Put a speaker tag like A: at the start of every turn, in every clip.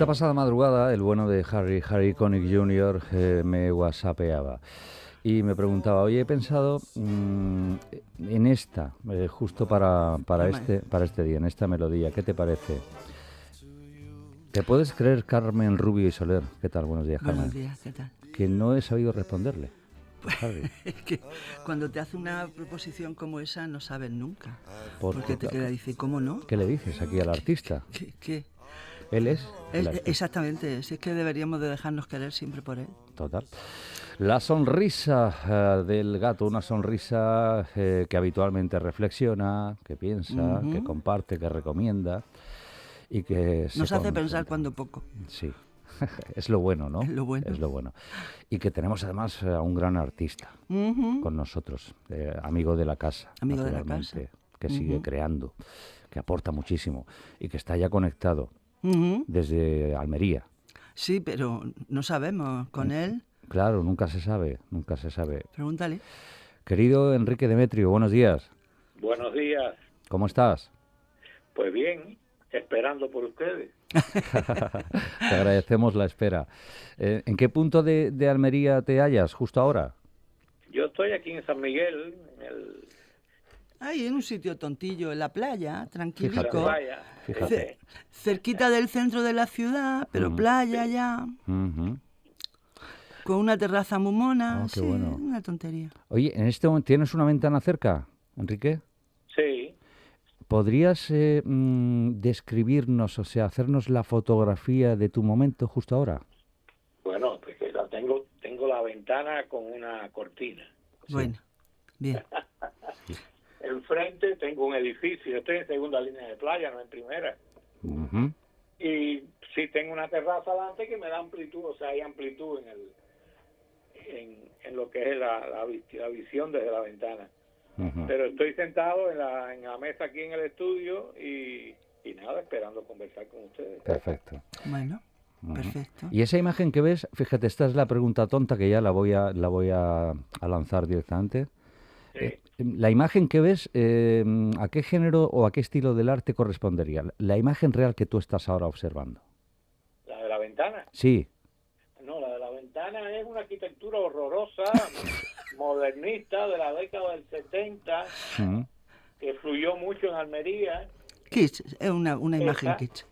A: Esta pasada madrugada, el bueno de Harry Connick Jr., me whatsappeaba y me preguntaba, oye, he pensado en esta, justo para este día, en esta melodía, ¿qué te parece? ¿Te puedes creer, Carmen Rubio y Soler? ¿Qué tal? Buenos días, Carmen.
B: Buenos días, ¿qué tal?
A: Que no he sabido responderle. Harry.
B: Es que cuando te hace una proposición como esa no sabes nunca.
A: Porque
B: te queda, dice, ¿cómo no?
A: ¿Qué le dices aquí al artista?
B: ¿Qué?
A: Él es el artista.
B: Exactamente, si es que deberíamos de dejarnos querer siempre por él.
A: Total. La sonrisa del gato, una sonrisa que habitualmente reflexiona, que piensa, que comparte, que recomienda y que
B: nos hace pensar cuando poco.
A: Sí. Es lo bueno, ¿no?
B: Es lo bueno.
A: Es lo bueno. Y que tenemos además a un gran artista con nosotros, amigo de la casa,
B: amigo de la casa,
A: que sigue creando, que aporta muchísimo y que está ya conectado desde Almería.
B: Sí, pero no sabemos con él.
A: Claro, nunca se sabe, nunca se sabe.
B: Pregúntale.
A: Querido Enrique Demetrio, buenos días.
C: Buenos días.
A: ¿Cómo estás?
C: Pues bien, esperando por ustedes.
A: Te agradecemos la espera. ¿En qué punto de Almería te hallas justo ahora?
C: Yo estoy aquí en San Miguel,
B: Ahí en un sitio tontillo, en la playa, tranquilico.
C: en la playa.
A: Fíjate.
B: Cerquita del centro de la ciudad, pero playa ya. Con una terraza muy mona.
A: Qué
B: sí,
A: bueno.
B: Una tontería.
A: Oye, ¿en este momento tienes una ventana cerca, Enrique?
C: Sí.
A: ¿Podrías describirnos, o sea, hacernos la fotografía de tu momento justo ahora?
C: Bueno, pues que la tengo la ventana con una cortina.
B: Bueno, bien.
C: Enfrente tengo un edificio, estoy en segunda línea de playa, no en primera. Y sí tengo una terraza adelante que me da amplitud, o sea, hay amplitud en lo que es la visión desde la ventana. Pero estoy sentado en la mesa aquí en el estudio y nada, esperando conversar con ustedes.
A: Perfecto.
B: Bueno, perfecto.
A: Y esa imagen que ves, fíjate, esta es la pregunta tonta que ya la voy a lanzar directamente.
C: Sí.
A: La imagen que ves, ¿a qué género o a qué estilo del arte correspondería? La imagen real que tú estás ahora observando.
C: ¿La de la ventana?
A: Sí.
C: No, la de la ventana es una arquitectura horrorosa, modernista, de la década del 70, que fluyó mucho en Almería.
B: Kitsch, es una imagen kitsch.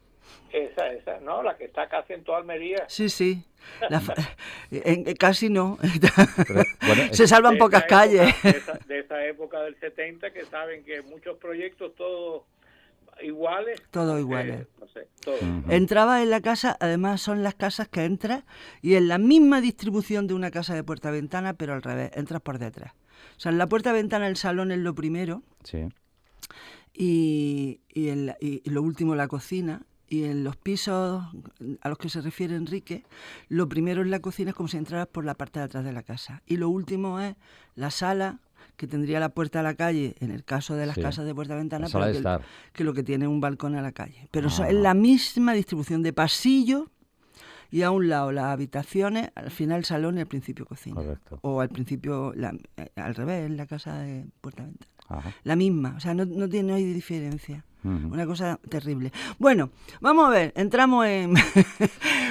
C: Esa, ¿no? La que está casi en toda Almería.
B: Sí. Casi no.
A: Pero, bueno,
B: se salvan pocas calles.
C: De esa época del 70, que saben que muchos proyectos todos iguales.
B: Todo iguales.
C: No sé, todo.
B: Entraba en la casa, además son las casas que entras y en la misma distribución de una casa de puerta-ventana, pero al revés, entras por detrás. O sea, en la puerta-ventana el salón es lo primero.
A: Sí.
B: Y lo último la cocina. Y en los pisos a los que se refiere Enrique, lo primero en la cocina es como si entraras por la parte de atrás de la casa. Y lo último es la sala, que tendría la puerta a la calle, en el caso de las casas de puerta-ventana, pero que lo que tiene es un balcón a la calle. Pero es la misma distribución de pasillo y a un lado las habitaciones, al final el salón y al principio cocina.
A: Correcto.
B: O al principio, al revés, en la casa de puerta-ventana.
A: Ajá.
B: La misma, o sea, no hay diferencia. Una cosa terrible. Bueno, vamos a ver, entramos en...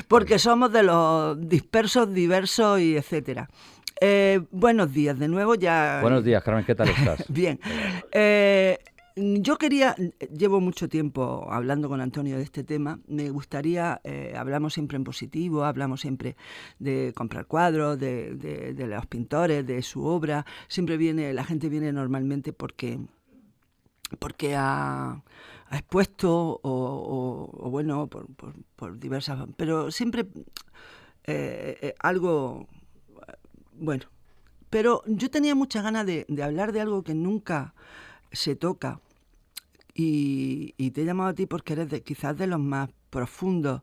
B: porque somos de los dispersos, diversos y etcétera. Buenos días de nuevo.
A: Buenos días, Carmen, ¿qué tal estás?
B: Bien. Yo llevo mucho tiempo hablando con Antonio de este tema. Me gustaría, hablamos siempre en positivo, hablamos siempre de comprar cuadros, de los pintores, de su obra. La gente viene normalmente porque ha expuesto o bueno, por diversas... Pero siempre algo... Bueno, pero yo tenía muchas ganas de hablar de algo que nunca se toca y te he llamado a ti porque eres quizás de los más profundos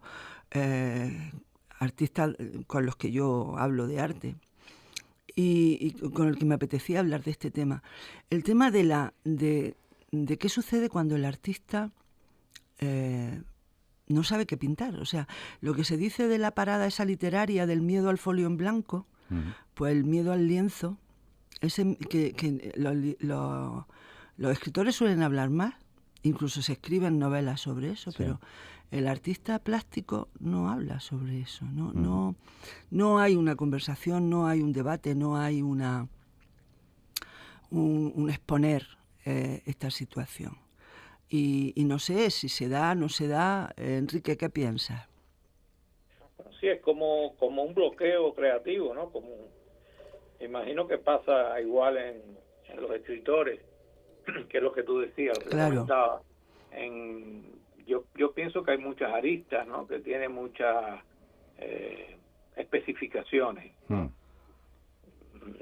B: artistas con los que yo hablo de arte y con el que me apetecía hablar de este tema. El tema de qué sucede cuando el artista no sabe qué pintar. O sea, lo que se dice de la parada esa literaria del miedo al folio en blanco, pues el miedo al lienzo, ese que los escritores suelen hablar más incluso se escriben novelas sobre eso, pero el artista plástico no habla sobre eso, no hay una conversación, no hay un debate, no hay un exponer esta situación. Y no sé si se da, no se da. Enrique, ¿qué piensas?
C: Sí, es como un bloqueo creativo, ¿no? Imagino que pasa igual en los escritores, que es lo que tú decías, lo que comentaba. Yo pienso que hay muchas aristas, ¿no? Que tienen muchas especificaciones.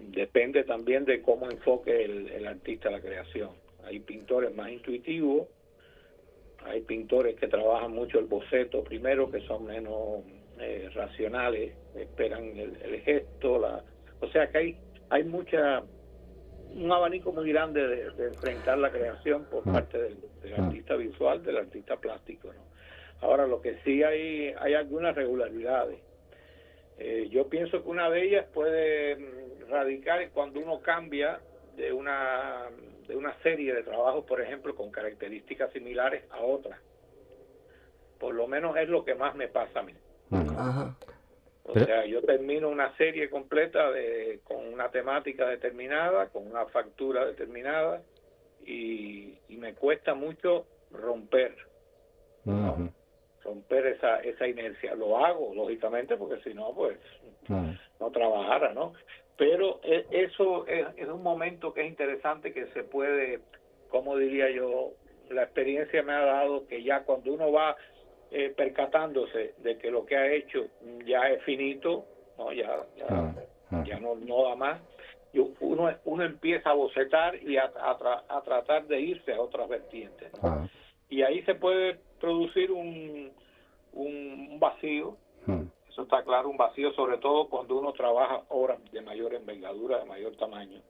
C: Depende también de cómo enfoque el artista la creación. Hay pintores más intuitivos, hay pintores que trabajan mucho el boceto primero, que son menos racionales, esperan el gesto, o sea que hay un abanico muy grande de enfrentar la creación por parte del artista visual, del artista plástico, ¿no? Ahora, lo que sí hay algunas regularidades. Yo pienso que una de ellas puede radicar cuando uno cambia de una serie de trabajos, por ejemplo, con características similares a otras. Por lo menos es lo que más me pasa a mí.
B: Ajá.
C: O sea, yo termino una serie completa con una temática determinada, con una factura determinada, y me cuesta mucho romper, ¿no? Romper esa inercia. Lo hago, lógicamente, porque si no, pues no trabajara, ¿no? Pero eso es un momento que es interesante, que se puede, como diría yo, la experiencia me ha dado que ya cuando uno va percatándose de que lo que ha hecho ya es finito, ¿no? Ya no da más, y uno empieza a bocetar y a tratar de irse a otras vertientes, ¿no? Y ahí se puede producir un vacío. Eso está claro, un vacío, sobre todo cuando uno trabaja obras de mayor envergadura, de mayor tamaño,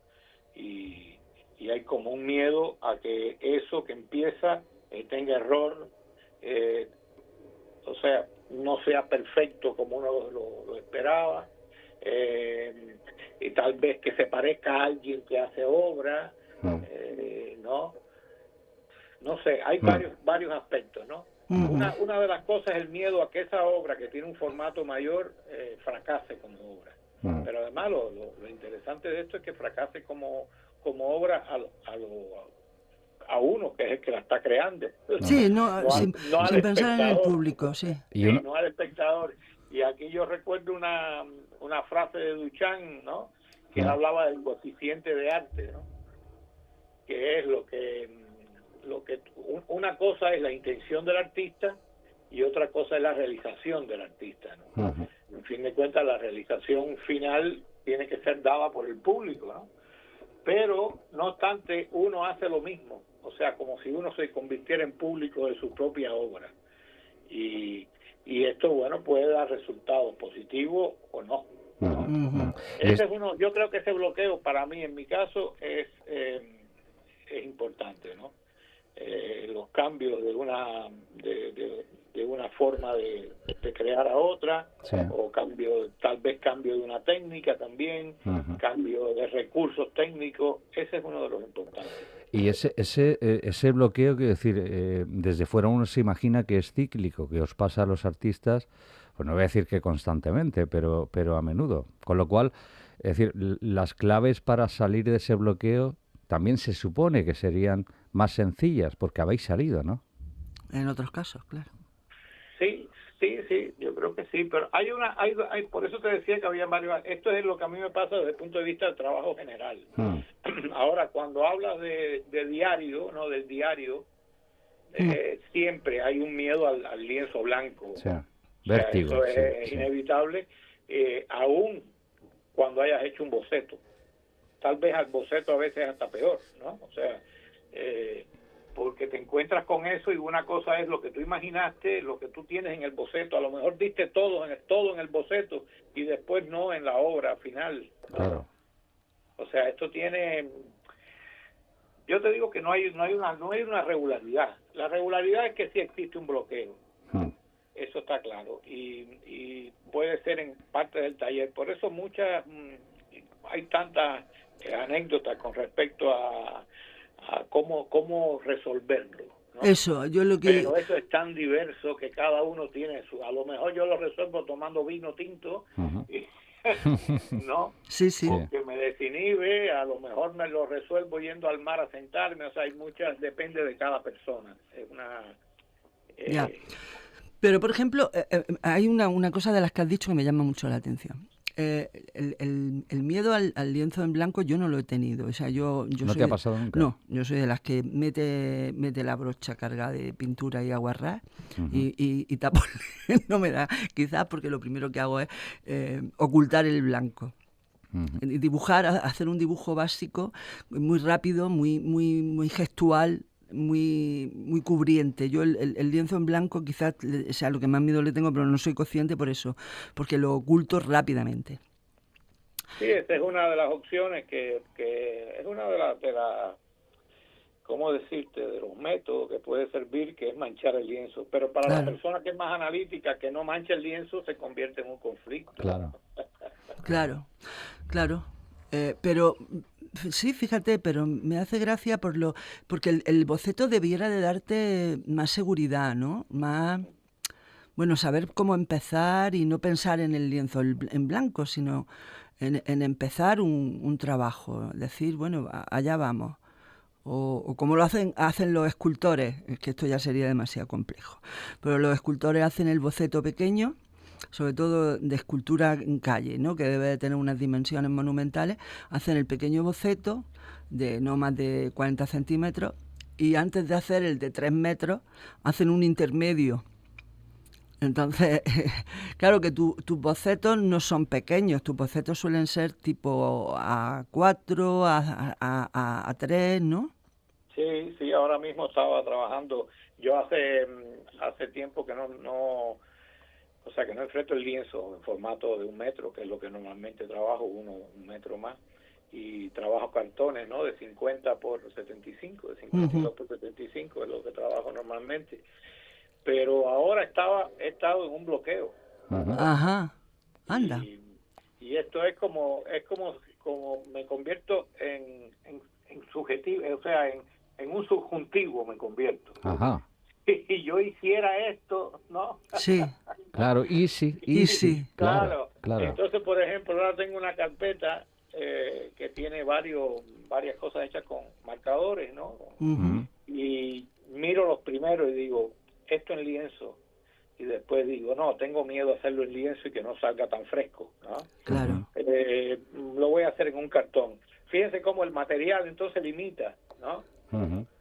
C: y hay como un miedo a que eso que empieza tenga error, o sea, no sea perfecto como uno lo esperaba, y tal vez que se parezca a alguien que hace obra, no sé, hay varios aspectos, ¿no? Una de las cosas es el miedo a que esa obra, que tiene un formato mayor, fracase como obra. Pero además lo interesante de esto es que fracase como obra a uno, que es el que la está creando.
B: Sí, sin pensar en el público,
C: no al espectador. Y aquí yo recuerdo una frase de Duchamp, ¿no? Que él hablaba del coeficiente de arte, ¿no? Que es lo que una cosa es la intención del artista y otra cosa es la realización del artista, ¿no? En fin de cuentas, la realización final tiene que ser dada por el público, ¿no? Pero no obstante, uno hace lo mismo, o sea, como si uno se convirtiera en público de su propia obra, y esto, bueno, puede dar resultados positivos o no. Ese es uno. Yo creo que ese bloqueo, para mí, en mi caso, es importante, ¿no? Los cambios de una forma de crear a otra, o tal vez cambio de una técnica también, cambio de recursos técnicos. Ese es uno de los importantes.
A: Y ese bloqueo, quiero decir, desde fuera uno se imagina que es cíclico, que os pasa a los artistas, pues no voy a decir que constantemente, pero a menudo. Con lo cual, es decir, las claves para salir de ese bloqueo también se supone que serían más sencillas, porque habéis salido, ¿no?
B: En otros casos, claro.
C: Sí, yo creo que sí, pero hay por eso te decía que había varios. Esto es lo que a mí me pasa desde el punto de vista del trabajo general. Ahora, cuando hablas de diario, ¿no? Del diario, siempre hay un miedo al lienzo blanco.
A: Vértigo.
C: Eso es inevitable, aún cuando hayas hecho un boceto. Tal vez al boceto a veces hasta peor, ¿no? O sea, porque te encuentras con eso, y una cosa es lo que tú imaginaste, lo que tú tienes en el boceto. A lo mejor diste todo en el boceto y después no en la obra final.
A: Claro.
C: O sea, esto tiene... Yo te digo que no hay una regularidad. La regularidad es que sí existe un bloqueo. Eso está claro. Y puede ser en parte del taller. Por eso hay tantas anécdotas con respecto a cómo resolverlo. ¿no?
B: Eso, yo lo que...
C: Pero eso es tan diverso que cada uno tiene su... A lo mejor yo lo resuelvo tomando vino tinto, y, ¿no?
B: Sí, sí.
C: Que me desinhibe, a lo mejor me lo resuelvo yendo al mar a sentarme, o sea, hay muchas, depende de cada persona. Es una...
B: Ya. Pero, por ejemplo, hay una cosa de las que has dicho que me llama mucho la atención. El miedo al lienzo en blanco yo no lo he tenido. O sea, yo
A: ¿No
B: soy
A: te ha pasado nunca?
B: No, yo soy de las que mete la brocha cargada de pintura y aguarrás y tapo. No me da, quizás porque lo primero que hago es ocultar el blanco. Y dibujar, hacer un dibujo básico muy rápido, muy gestual, muy cubriente. Yo el lienzo en blanco quizás sea lo que más miedo le tengo, pero no soy consciente por eso, porque lo oculto rápidamente.
C: Sí, esa es una de las opciones que es una de las ¿cómo decirte? De los métodos que puede servir, que es manchar el lienzo. Pero para la persona que es más analítica, que no mancha el lienzo, se convierte en un conflicto.
B: Claro. Pero sí, fíjate, pero me hace gracia porque el boceto debiera de darte más seguridad, ¿no? Más, bueno, saber cómo empezar y no pensar en el lienzo en blanco, sino en empezar un trabajo. Decir, bueno, allá vamos. O como lo hacen los escultores, es que esto ya sería demasiado complejo. Pero los escultores hacen el boceto pequeño, sobre todo de escultura en calle, ¿no? Que debe de tener unas dimensiones monumentales, hacen el pequeño boceto de no más de 40 centímetros y antes de hacer el de 3 metros hacen un intermedio. Entonces, claro que tus bocetos no son pequeños, tus bocetos suelen ser tipo A4, A3, ¿no?
C: Sí, ahora mismo estaba trabajando, yo hace tiempo que no o sea, que no enfrento el lienzo en formato de 1 metro, que es lo que normalmente trabajo, 1 metro más, y trabajo cartones, ¿no? De 50 por 75, de 52 por 75 es lo que trabajo normalmente. Pero ahora he estado en un bloqueo.
B: Ajá, anda.
C: Y esto es como me convierto en subjetivo, o sea, en un subjuntivo me convierto.
A: Ajá.
C: Y yo hiciera esto, ¿no?
B: Sí.
A: Claro, easy.
C: Claro. Entonces, por ejemplo, ahora tengo una carpeta que tiene varias cosas hechas con marcadores, ¿no? Y miro los primeros y digo, esto en lienzo. Y después digo, no, tengo miedo a hacerlo en lienzo y que no salga tan fresco, ¿no?
B: Claro.
C: Lo voy a hacer en un cartón. Fíjense cómo el material entonces limita, ¿no?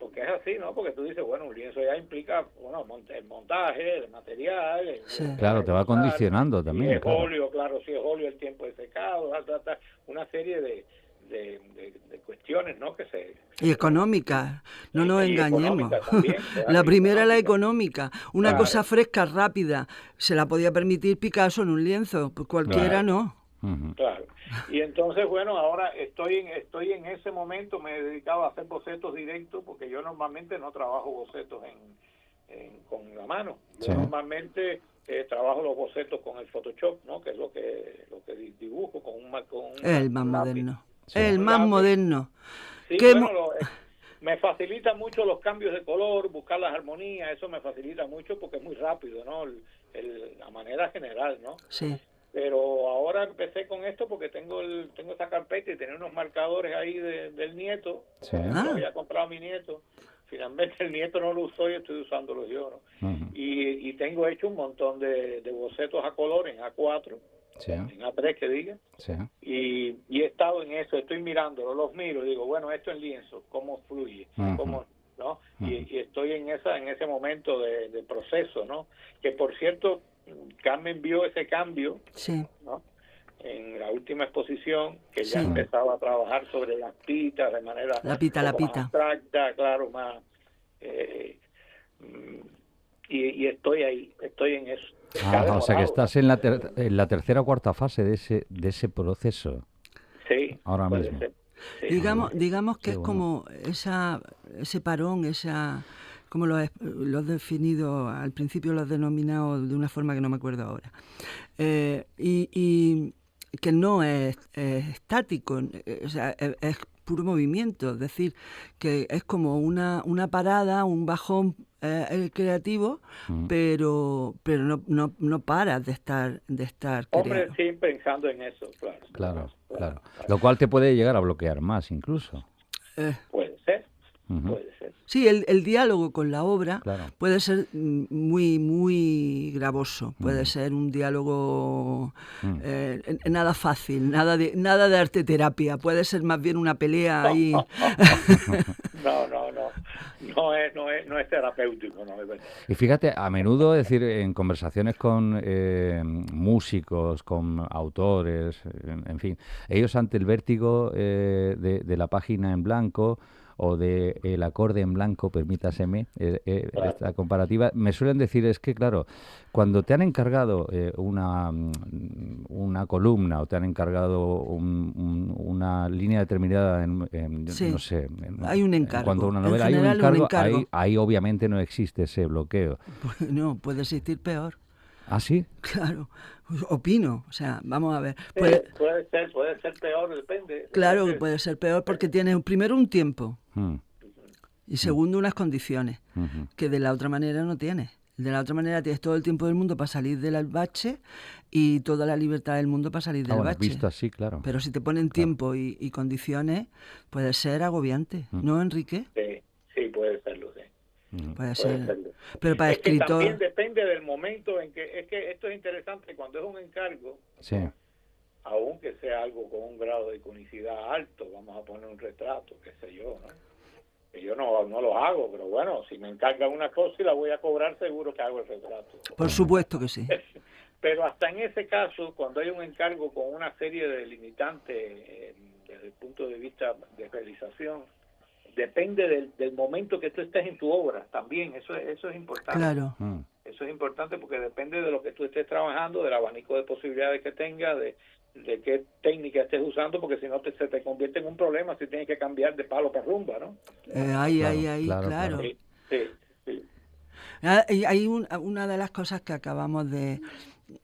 C: Porque es así, ¿no? Porque tú dices, bueno, un lienzo ya implica, bueno, el montaje, el material.
A: Claro, te va condicionando también.
C: Si es óleo, si es óleo, el tiempo de secado, una serie de cuestiones, ¿no?
B: Y económicas, no nos engañemos.
C: También,
B: la primera, la económica. Una cosa fresca, rápida, se la podía permitir Picasso en un lienzo, pues cualquiera no.
C: Claro. Y entonces, bueno, ahora estoy en ese momento, me he dedicado a hacer bocetos directos, porque yo normalmente no trabajo bocetos con la mano. Yo normalmente trabajo los bocetos con el Photoshop, ¿no? Que es lo que dibujo con un
B: el más moderno. El
C: un
B: más
C: lápiz.
B: moderno.
C: Sí, me facilita mucho los cambios de color, buscar las armonías, eso me facilita mucho porque es muy rápido, ¿no? La manera general, ¿no?
B: Sí.
C: Pero ahora empecé con esto porque tengo esta carpeta y tenía unos marcadores ahí del nieto.
A: Sí.
C: Lo había comprado mi nieto. Finalmente el nieto no lo usó y estoy usándolos yo, ¿no? Y tengo hecho un montón de bocetos a color en A4, en A3 que diga. Y he estado en eso, estoy mirándolo, los miro y digo, bueno, esto en lienzo, ¿cómo fluye? ¿Cómo, no? Y estoy en ese momento de proceso, ¿no? Que por cierto, Carmen vio ese cambio, ¿no? En la última exposición, que ya empezaba a trabajar sobre las pitas de manera
B: la pita.
C: abstracta, claro, más y estoy en eso.
A: O sea que estás en la tercera o cuarta fase de ese proceso.
C: Sí,
A: ahora mismo.
C: Sí.
B: Digamos que es como ese parón, como lo has definido, al principio lo has denominado de una forma que no me acuerdo ahora. Y que no es estático, o sea, puro movimiento, es decir, que es como una parada, un bajón creativo, pero no paras de estar
C: Hombre,
B: creando.
C: sí, pensando en eso,
A: Claro. Lo cual te puede llegar a bloquear más incluso.
B: Eh,
C: Puede ser,
A: Ujú.
C: puede ser.
B: Sí, el diálogo con la obra
A: Claro.
B: puede ser muy gravoso, puede ser un diálogo nada fácil, nada de arte terapia, puede ser más bien una pelea ahí.
C: No es terapéutico, no es verdad.
A: Y fíjate, a menudo, es decir, en conversaciones con músicos, con autores, en fin, ellos ante el vértigo de la página en blanco o de el acorde en blanco, permítaseme esta comparativa, me suelen decir es que, claro, cuando te han encargado una columna o te han encargado una línea determinada
B: Sí,
A: no sé,
B: hay un
A: en cuanto a
B: encargo,
A: una
B: en
A: novela, hay un
B: general un
A: encargo,
B: encargo.
A: ahí obviamente no existe ese bloqueo.
B: No, puede existir peor.
A: ¿Ah, sí?
B: Claro, opino, o sea, vamos a ver.
C: Sí, puede ser peor, depende.
B: Claro que
C: Depende.
B: puede ser peor porque tienes primero un tiempo
A: Mm,
B: y segundo unas condiciones
A: ujú.
B: que de la otra manera no tienes. De la otra manera tienes todo el tiempo del mundo para salir del bache y toda la libertad del mundo para salir del
A: Bueno,
B: bache.
A: visto así, claro.
B: Pero si te ponen
A: Claro.
B: tiempo y condiciones, puede ser agobiante,
A: Mm.
B: ¿no, Enrique?
C: Sí, puede serlo, sí.
A: Ujú.
B: Puede
C: Puede
B: ser.
C: serlo.
B: Pero para
C: Es que también
B: escritor,
C: depende del momento en que, es que esto es interesante, cuando es un encargo,
A: Sí.
C: aunque sea algo con un grado de iconicidad alto, vamos a poner un retrato, qué sé yo, ¿no? Que yo no lo hago, pero bueno, si me encargan una cosa y la voy a cobrar, seguro que hago el retrato.
B: por supuesto que sí.
C: Pero hasta en ese caso, cuando hay un encargo con una serie de limitantes desde el punto de vista de realización, depende del momento que tú estés en tu obra también, eso es importante.
B: Claro.
A: Mm.
C: Eso es importante porque depende de lo que tú estés trabajando, del abanico de posibilidades que tengas, de qué técnica estés usando, porque si no se te convierte en un problema si tienes que cambiar de palo para rumba, ¿no?
B: Claro.
C: Sí.
B: Hay una de las cosas que acabamos de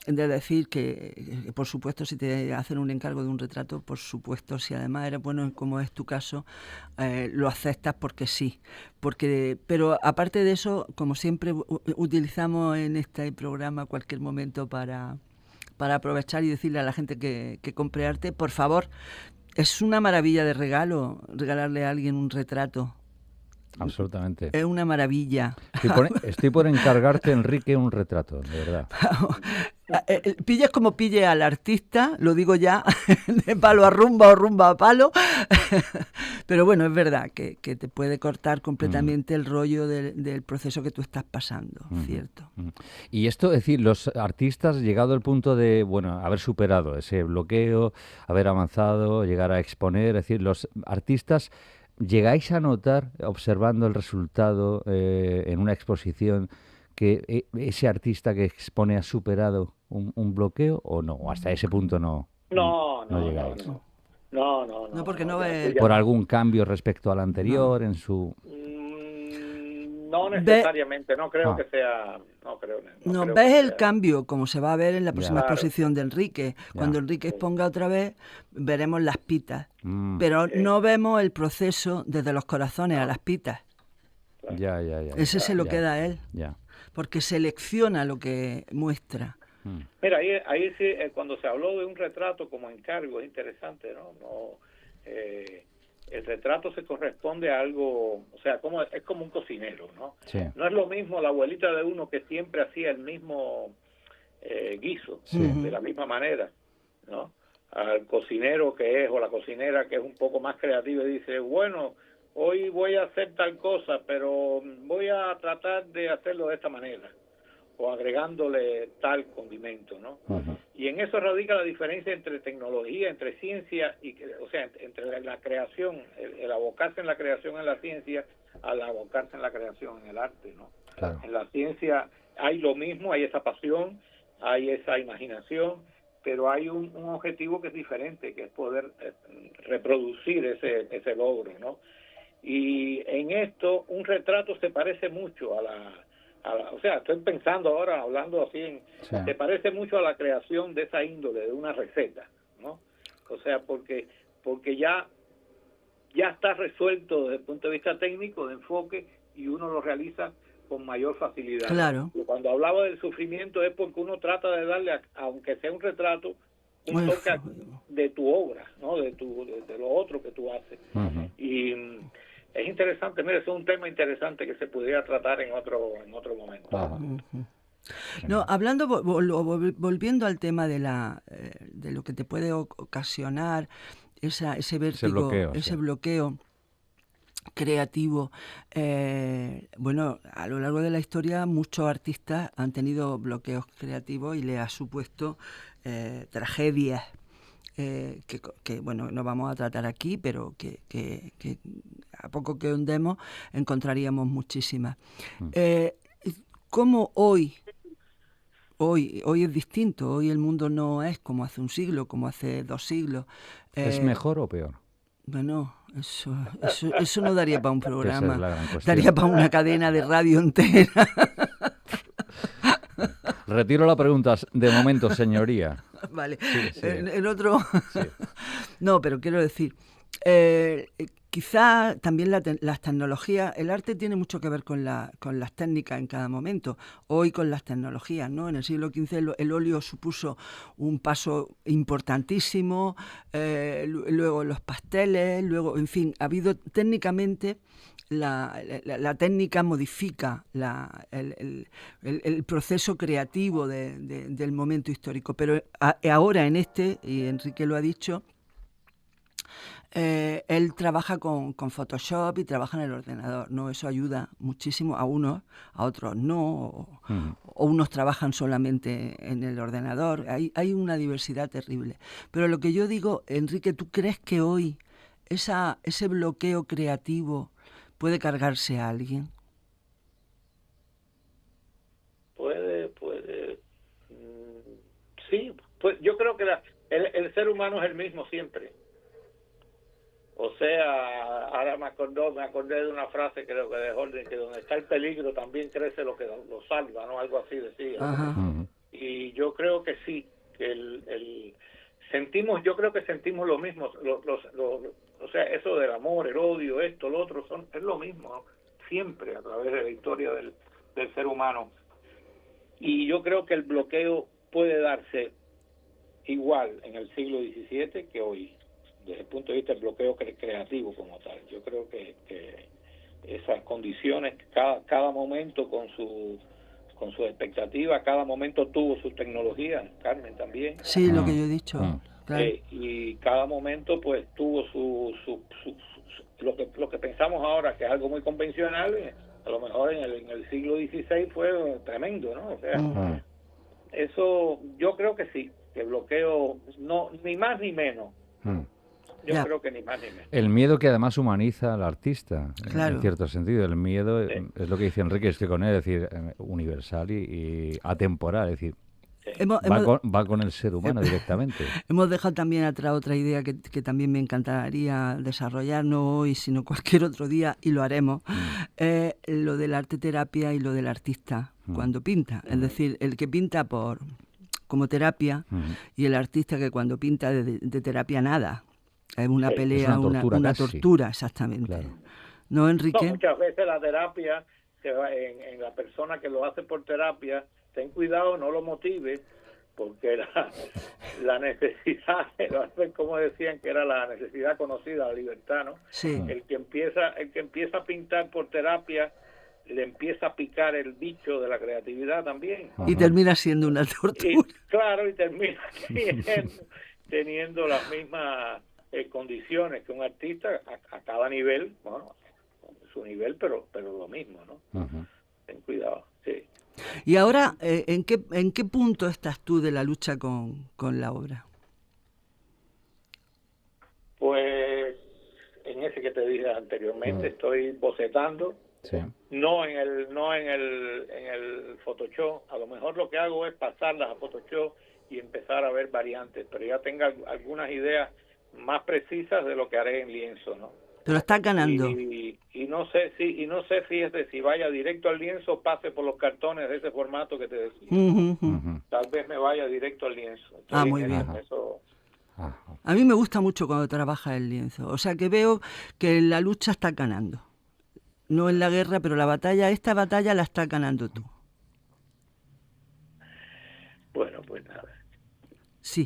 B: decir que, por supuesto, si te hacen un encargo de un retrato, por supuesto, si además eres bueno, como es tu caso, lo aceptas porque sí. Pero aparte de eso, como siempre, utilizamos en este programa cualquier momento para aprovechar y decirle a la gente que compre arte, por favor, es una maravilla de regalo regalarle a alguien un retrato.
A: Absolutamente.
B: Es una maravilla.
A: Estoy por encargarte, Enrique, un retrato, de verdad.
B: Pilles como pille al artista, lo digo ya, de palo a rumba o rumba a palo, pero bueno, es verdad que te puede cortar completamente el rollo del proceso que tú estás pasando, ¿cierto?
A: Y esto, es decir, los artistas, llegado al punto de, bueno, haber superado ese bloqueo, haber avanzado, llegar a exponer, es decir, los artistas, ¿llegáis a notar, observando el resultado en una exposición, que ese artista que expone ha superado un bloqueo o no? ¿O hasta ese punto no llegáis?
B: No, porque no ve
A: ¿Por algún cambio respecto al anterior en su...?
C: No necesariamente, no creo
A: Ah.
C: que sea... No creo
B: ves
C: que
B: el
C: sea.
B: cambio, como se va a ver en la próxima
C: Claro.
B: exposición de Enrique. Cuando Enrique exponga otra vez, veremos las pitas.
A: Mm.
B: Pero no vemos el proceso desde los corazones a las pitas.
A: Ya.
B: Ese se lo queda a él.
A: Ya.
B: Porque selecciona lo que muestra.
C: Mira, ahí sí, cuando se habló de un retrato como encargo, es interesante, ¿no? El retrato se corresponde a algo, o sea, es como un cocinero, ¿no?
A: Sí.
C: No es lo mismo la abuelita de uno que siempre hacía el mismo guiso, de la misma manera, ¿no? Al cocinero que es, o la cocinera que es un poco más creativa y dice, bueno, hoy voy a hacer tal cosa, pero voy a tratar de hacerlo de esta manera, o agregándole tal condimento, ¿no?
A: Uh-huh.
C: Y en eso radica la diferencia entre tecnología, entre ciencia, o sea, entre la creación, el abocarse en la creación en la ciencia, al abocarse en la creación en el arte, ¿no?
A: Claro.
C: En la ciencia hay lo mismo, hay esa pasión, hay esa imaginación, pero hay un objetivo que es diferente, que es poder reproducir ese logro, ¿no? Y en esto, un retrato se parece mucho o sea, estoy pensando ahora, hablando así, se parece mucho a la creación de esa índole, de una receta, ¿no? O sea, porque ya ya está resuelto desde el punto de vista técnico, de enfoque, y uno lo realiza con mayor facilidad.
B: Claro.
C: Cuando hablaba del sufrimiento es porque uno trata de darle, aunque sea un retrato, un toque de tu obra, ¿no? De lo otro que tú haces. Y es interesante, mira, es un tema interesante que se pudiera tratar en otro momento.
B: No, hablando, volviendo al tema de lo que te puede ocasionar ese vértigo, ese bloqueo creativo. Bueno, a lo largo de la historia muchos artistas han tenido bloqueos creativos y les ha supuesto tragedias que bueno, no vamos a tratar aquí, pero que a poco que hundemos encontraríamos muchísimas. ¿Cómo hoy es distinto? Hoy el mundo no es como hace un siglo, como hace 2 siglos.
A: ¿Es mejor o peor?
B: Bueno, eso no daría para un programa,
A: es
B: daría para una cadena de radio entera.
A: Retiro la pregunta de momento, señoría.
B: Vale,
A: sí.
B: En otro...
A: Sí.
B: No, pero quiero decir, quizá también las tecnologías, el arte tiene mucho que ver con las técnicas en cada momento. Hoy con las tecnologías, ¿no? En el siglo XV el óleo supuso un paso importantísimo, luego los pasteles, luego, en fin, ha habido técnicamente... La técnica modifica el proceso creativo del momento histórico, pero ahora en y Enrique lo ha dicho, él trabaja con Photoshop y trabaja en el ordenador, ¿no? Eso ayuda muchísimo a unos, a otros no, o unos trabajan solamente en el ordenador. Hay una diversidad terrible. Pero lo que yo digo, Enrique, ¿tú crees que hoy ese bloqueo creativo puede cargarse a alguien?
C: Puede. Sí, pues yo creo que el ser humano es el mismo siempre. O sea, ahora me acordé de una frase, creo que de Holden, que donde está el peligro también crece lo que lo salva, ¿no? Algo así decía. Y yo creo que sí, que yo creo que sentimos lo mismo, o sea, eso del amor, el odio, esto, lo otro, es lo mismo, ¿no? Siempre a través de la historia del ser humano. Y yo creo que el bloqueo puede darse igual en el siglo XVII que hoy, desde el punto de vista del bloqueo creativo como tal. Yo creo que esas condiciones, cada momento con su expectativa, cada momento tuvo su tecnología, Carmen también.
B: Sí, lo que yo he dicho. Claro.
C: Y cada momento pues tuvo lo que pensamos ahora que es algo muy convencional, a lo mejor en el siglo XVI fue tremendo, ¿no? O sea, eso yo creo que sí, que el bloqueo no, ni más ni menos. Yo creo que ni más ni menos.
A: El miedo que además humaniza al artista,
B: claro.
A: En cierto sentido. El miedo es lo que dice Enrique, estoy con él, es decir, universal y atemporal, es decir, va con el ser humano directamente.
B: Hemos dejado también atrás otra idea que también me encantaría desarrollar, no hoy, sino cualquier otro día, y lo haremos, lo de la arte terapia y lo del artista cuando pinta. Es decir, el que pinta como terapia y el artista que cuando pinta de terapia nada. Es una pelea, una tortura, exactamente. Claro. ¿No, Enrique?
C: No, muchas veces la terapia, en la persona que lo hace por terapia, ten cuidado, no lo motive, porque la necesidad, como decían que era la necesidad conocida, la libertad, ¿no?
B: Sí.
C: El que empieza a pintar por terapia, le empieza a picar el bicho de la creatividad también.
B: Y termina siendo una tortura.
C: Y termina teniendo las mismas condiciones que un artista a cada nivel, bueno, su nivel, pero lo mismo, ¿no? Ten cuidado, sí.
B: Y ahora, ¿en qué punto estás tú de la lucha con la obra?
C: Pues en ese que te dije anteriormente, estoy bocetando, no en el Photoshop. A lo mejor lo que hago es pasarlas a Photoshop y empezar a ver variantes, pero ya tengo algunas ideas más precisas de lo que haré en lienzo, ¿no?
B: Pero está ganando.
C: Y no sé, fíjate, si vaya directo al lienzo o pase por los cartones de ese formato que te decía. Tal vez me vaya directo al lienzo.
B: Muy bien.
C: Eso.
B: A mí me gusta mucho cuando trabaja el lienzo. O sea, que veo que la lucha está ganando. No en la guerra, pero esta batalla la estás ganando tú.
C: Bueno, pues nada.
B: Sí.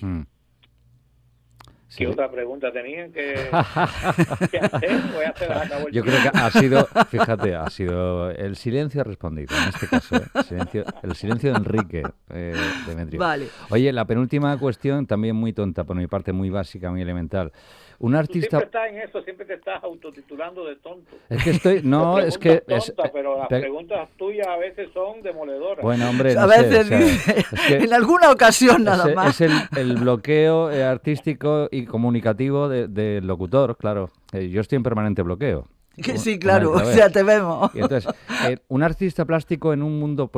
C: ¿Qué otra pregunta tenían que hacer? Voy a hacer acabo el
A: Yo creo que ha sido el silencio ha respondido, en este caso, el silencio de Enrique Demetrio.
B: Vale.
A: Oye, la penúltima cuestión, también muy tonta, por mi parte, muy básica, muy elemental. Un artista...
C: Tú siempre estás en eso, siempre te estás autotitulando de tonto.
A: Es que estoy... No, es que...
C: Tonta, pero las preguntas tuyas a veces son demoledoras.
A: Bueno, hombre, no
B: a veces
A: sé,
B: dice,
A: es que
B: en alguna ocasión nada más.
A: Es el bloqueo artístico y comunicativo del locutor, claro. Yo estoy en permanente bloqueo.
B: Sí, claro, o sea, te vemos.
A: Y entonces, un artista plástico en un mundo,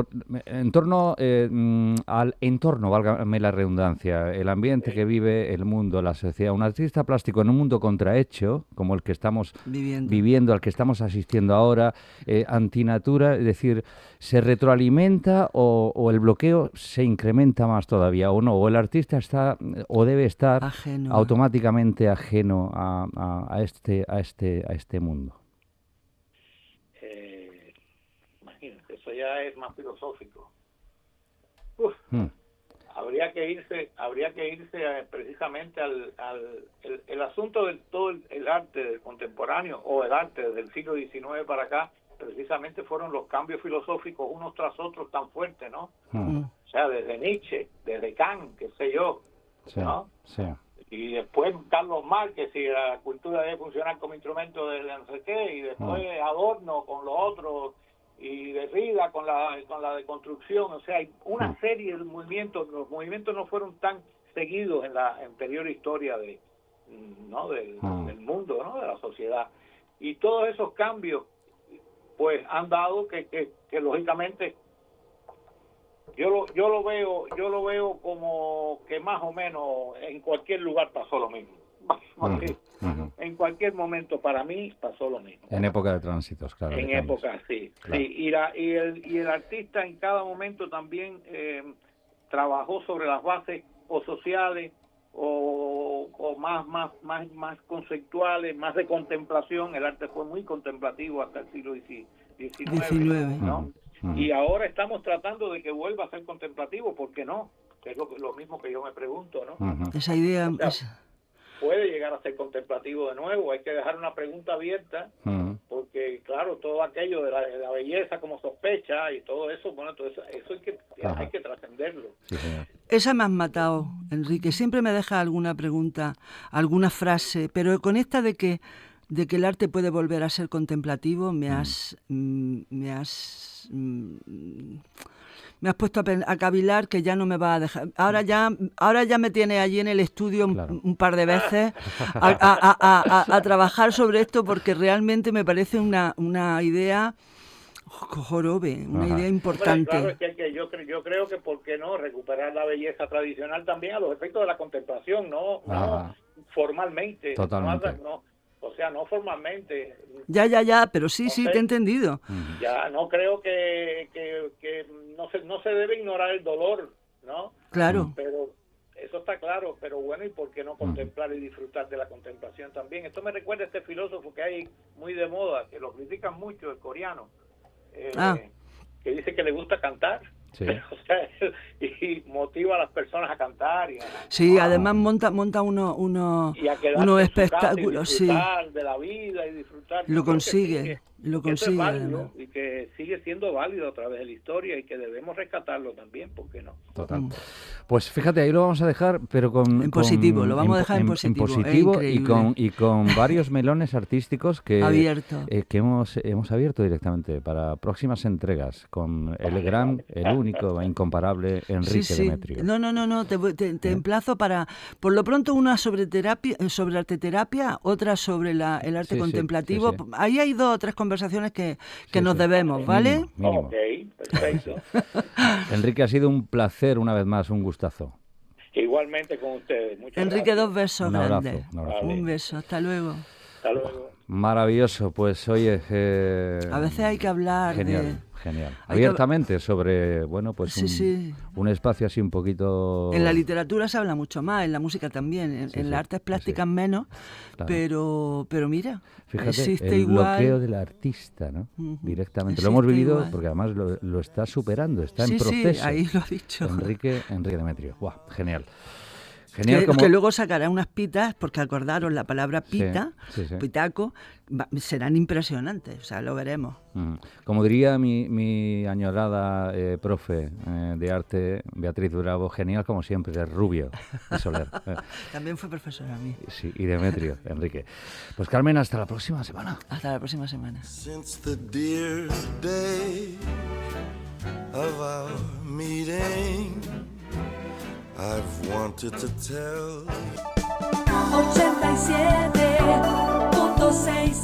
A: en torno al entorno, válgame la redundancia, el ambiente que vive el mundo, la sociedad, un artista plástico en un mundo contrahecho, como el que estamos viviendo, al que estamos asistiendo ahora, antinatura, es decir, ¿se retroalimenta o el bloqueo se incrementa más todavía o no? ¿O el artista está o debe estar automáticamente ajeno a este mundo?
C: Eso ya es más filosófico. Habría que irse precisamente al asunto del todo el arte contemporáneo o el arte desde el siglo XIX para acá. Precisamente fueron los cambios filosóficos unos tras otros tan fuertes, ¿no? O sea, desde Nietzsche, desde Kant, qué sé yo, ¿no?
A: Sí.
C: Y después Carlos Márquez, y la cultura debe funcionar como instrumento de no sé qué, y después Adorno con los otros, y Derrida con la deconstrucción. O sea, hay una serie de movimientos. Los movimientos no fueron tan seguidos en la anterior historia del mundo, ¿no? De la sociedad. Y todos esos cambios pues han dado que lógicamente yo lo veo como que más o menos en cualquier lugar pasó lo mismo. En cualquier momento para mí pasó lo mismo.
A: En época de tránsitos, claro.
C: En época, sí. Claro. Sí. Y el artista en cada momento también trabajó sobre las bases o sociales o más conceptuales, más de contemplación. El arte fue muy contemplativo hasta el siglo XIX, ¿no? Y ahora estamos tratando de que vuelva a ser contemplativo, ¿por qué no? Es lo mismo que yo me pregunto, ¿no?
B: Esa idea...
C: O sea, puede llegar a ser contemplativo de nuevo, hay que dejar una pregunta abierta, porque claro, todo aquello de la belleza como sospecha y todo eso, bueno, todo eso hay que trascenderlo.
A: Sí, señor.
B: Esa me has matado, Enrique. Siempre me deja alguna pregunta, alguna frase, pero con esta de que el arte puede volver a ser contemplativo, me has puesto a cavilar, que ya no me va a dejar. Ahora ya me tiene allí en el estudio un par de veces a trabajar sobre esto, porque realmente me parece una idea jorobe, una idea importante.
C: Claro, es que yo creo que por qué no recuperar la belleza tradicional también a los efectos de la contemplación, no formalmente.
A: Totalmente.
C: O sea, no formalmente.
B: Ya, pero sí, te he entendido.
C: Ya, no creo que no se debe ignorar el dolor, ¿no?
B: Claro.
C: Pero eso está claro, pero bueno, ¿y por qué no contemplar y disfrutar de la contemplación también? Esto me recuerda a este filósofo que hay muy de moda, que lo critican mucho, el coreano, que dice que le gusta cantar. Sí. O sea, y motiva a las personas a cantar.
B: Sí, además monta unos espectáculos.
C: Y disfrutar de la vida y disfrutar.
B: Lo consigue.
C: Es válido, y que sigue siendo válido a través de la historia y que debemos rescatarlo también, ¿por qué no?
A: Total. Pues fíjate, ahí lo vamos a dejar, pero
B: en positivo, lo vamos a dejar en positivo
A: y con varios melones artísticos que hemos abierto directamente para próximas entregas con el único e incomparable Enrique Demetrio.
B: No, te emplazo para, por lo pronto, una sobre arteterapia, otra sobre el arte contemplativo. Sí. Ahí hay 2 o 3 conversaciones que nos debemos, ¿vale?
A: Mínimo.
C: Ok, perfecto.
A: Enrique, ha sido un placer una vez más, un gustazo.
C: Igualmente con ustedes. Muchas
B: Enrique,
C: gracias.
B: 2 besos grandes. Un beso, hasta luego.
C: Hasta luego.
A: Maravilloso, pues oye...
B: a veces hay que hablar
A: genial. Genial. Abiertamente sobre, bueno, pues
B: sí.
A: un espacio así un poquito...
B: En la literatura se habla mucho más, en la música también, en las artes plásticas menos, claro. pero mira,
A: fíjate,
B: existe
A: el
B: igual...
A: bloqueo del artista, ¿no? Directamente. Lo hemos vivido igual. Porque además lo está superando, está en proceso.
B: Sí, ahí lo ha dicho.
A: Enrique Demetrio. ¡Guau! Genial.
B: Que luego sacará unas pitas, porque acordaros, la palabra pita, pitaco, serán impresionantes, o sea, lo veremos.
A: Como diría mi añorada profe de arte, Beatriz Bravo, genial como siempre, de Rubio, de Soler.
B: También fue profesora a mí.
A: Sí, y Demetrio, Enrique. Pues Carmen, hasta la próxima semana.
B: Hasta la próxima semana.
D: Since the dear day of our meeting, I've wanted to tell
E: 87.6